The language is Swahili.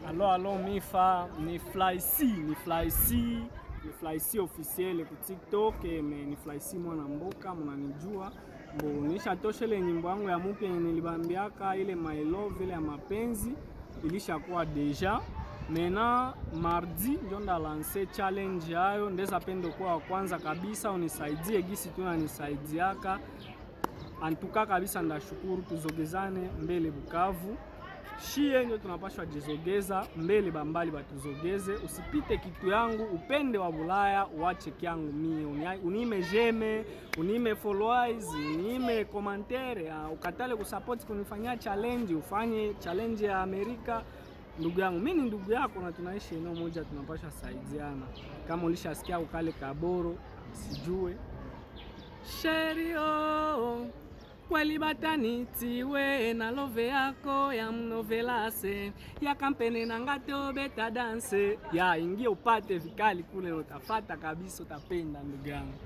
Alo mifa ni Fly C officiel ku TikTok, ni Fly C mwana mboka mnanijua. Nisha tosha ile nyimbo yangu ya mpya nilibambiaka ile My Love ile ya mapenzi ilishakuwa deja. Mena mardi ndio nda lance challenge yayo, ndeza pendo kwa kwanza kabisa unisaidie gisi tunanisaidiaka. Antuka kabisa ndashukuru, tuzogezane mbele Bukavu. Shie ndio tunapashwa jizogeza mbele bambali batuzogeze. Usipite kitu yangu, upende wa Bulaya uache kyangu mie. Unime jeme, unime followers, unime commentaire, ukatale kusupport kunifanyia challenge, ufanye challenge ya Amerika. Ndugu yangu, mimi ni ndugu yako na tunaishi eneo moja, tunapaswa saidiana. Kama ulishasikia ukale kaboro, sijue. Sherio kweli batanitiwe na love yako ya mnovelase ya kampene na ngato beta dance ya ingie upate vikali kule, utafata kabisa, utapenda ndugu yangu.